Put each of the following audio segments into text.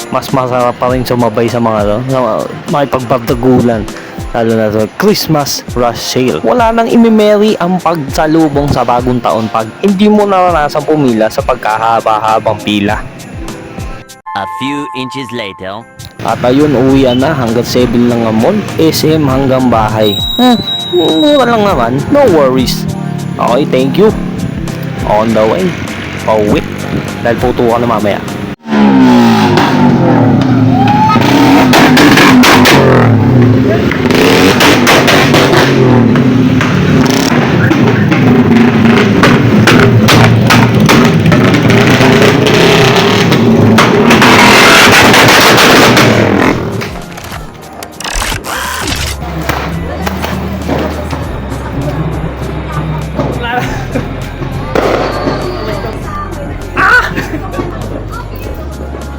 mas masarap pa rin sumabay sa mga makipagbardagulan, lalo na sa Christmas rush sale. Wala nang imimeri ang pagsalubong sa bagong taon pag hindi mo naranasan pumila sa pagkahaba-habang pila. A few inches later. At ayun, uwian na hanggang 7 lang ang mall, SM hanggang bahay. Mura lang naman, no worries. Okay, thank you. On the way, pauwi. Dahil puto ka na mamaya.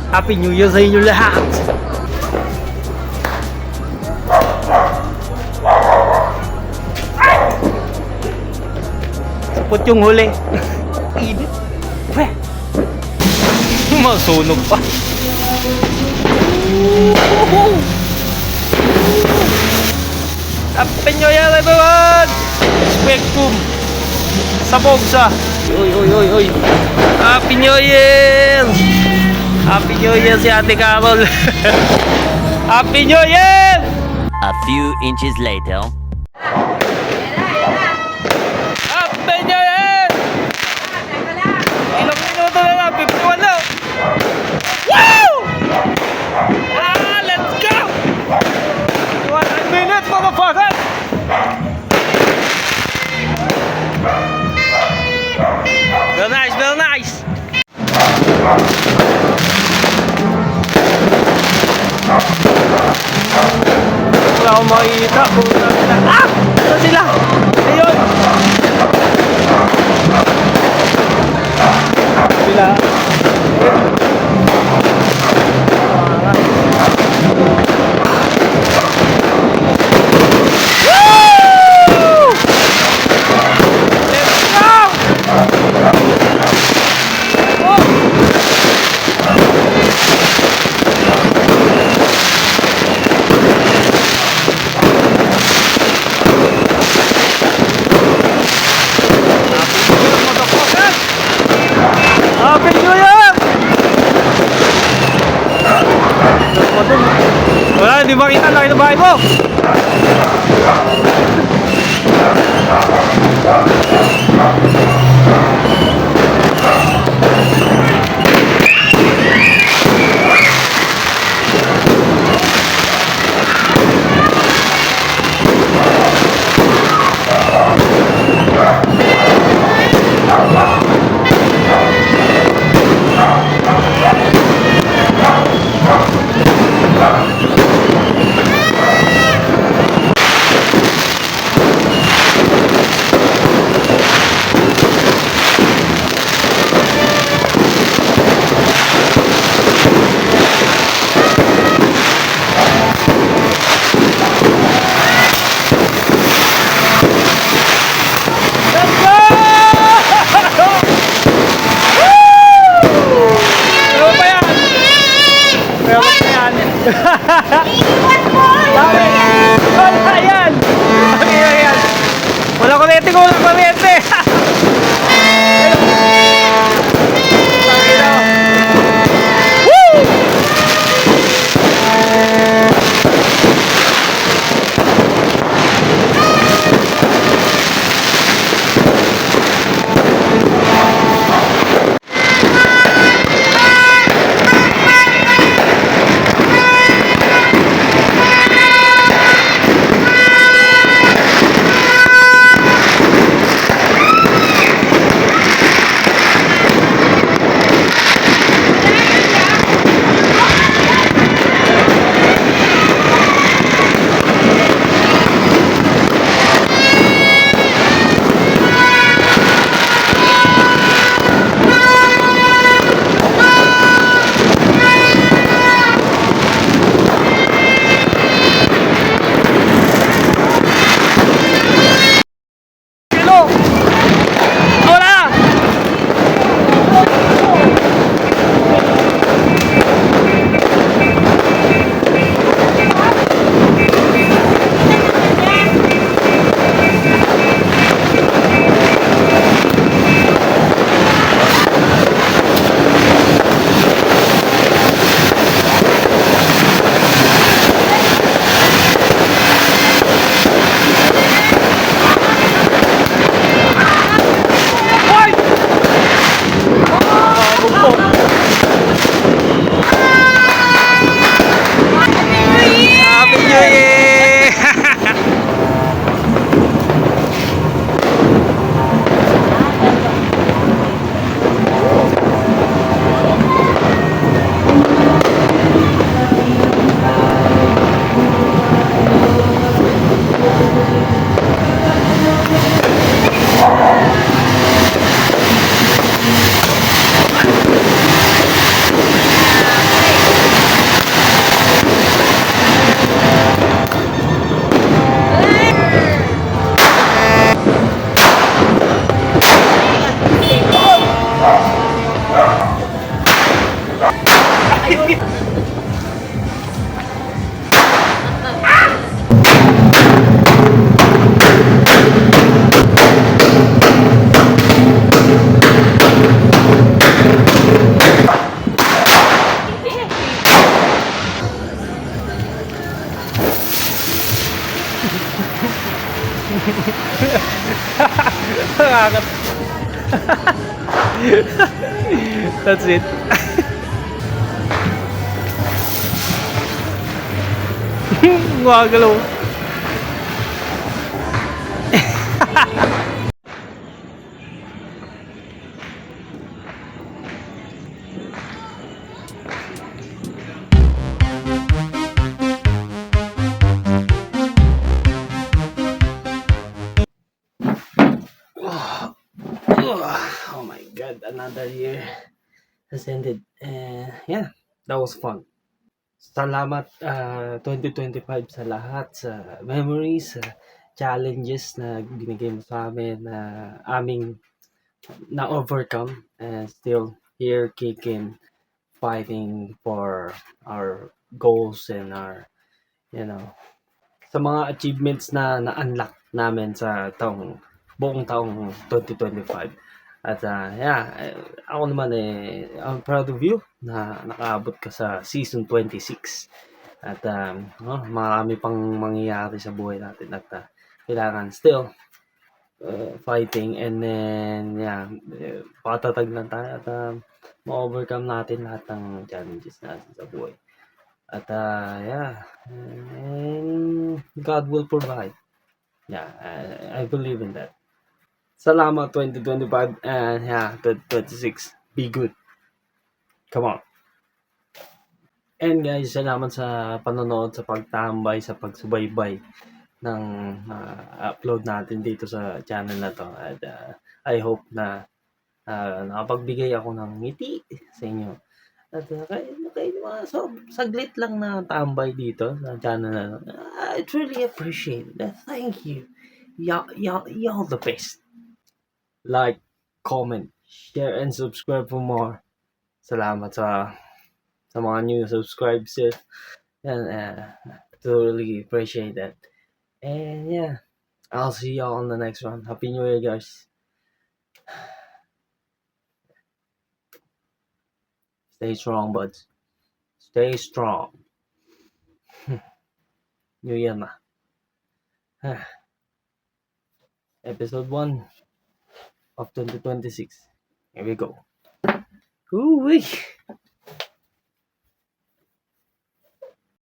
Happy New Year sa inyo lahat! Sapot yung huli. Init. Pweh! Masunog pa. Happy New Year everyone! Spectrum! Sabog sa! Uy, uy, uy, uy! Happy New Year! Happy New Year si Ate Carol. Happy New Year! A few inches later. Happy New Year! Ilang minuto na lang, 51 lang. Woo! Let's go! 1 minute, motherfucker! Very nice, very nice! Wala akong makikita kung saan. Ano sila? Ayun! Sila. Woo! Let's go! Happy New Year! Wala, hindi makita. Laki ng bahay mo! Wala yan! Wala kuryente ko, wala kuryente! That's it. Gumagalaw. Oh my god, another year has ended. Yeah, that was fun. Salamat 2025 sa lahat, sa memories, sa challenges na binigay mo sa amin na aming na-overcome and still here kicking, fighting for our goals and our, you know, sa mga achievements na na-unlock namin sa buong taong 2025. At yeah, ako naman I'm proud of you na nakaabot ka sa season 26. At marami pang mangyayari sa buhay natin at kailangan still fighting and then yeah, patatag lang tayo at ma-overcome natin lahat ng challenges natin sa buhay. At yeah, and God will provide. Yeah, I believe in that. Salamat 2025 and yeah, 2026. Be good. Come on. And guys, salamat sa panonood, sa pagtambay, sa pagsubaybay ng upload natin dito sa channel na to. At I hope na nakapagbigay ako ng ngiti sa inyo. At kahit mga saglit lang na tambay dito sa channel na to. I truly appreciate it. Thank you. Y'all the best. Like, comment, share, and subscribe for more. Salamat sa mga new subscribers. And totally appreciate that. And yeah, I'll see y'all on the next one. Happy New Year, guys. Stay strong, buds. Stay strong. New Year na. Episode 1 of 2026. Here we go. Ooh-wee.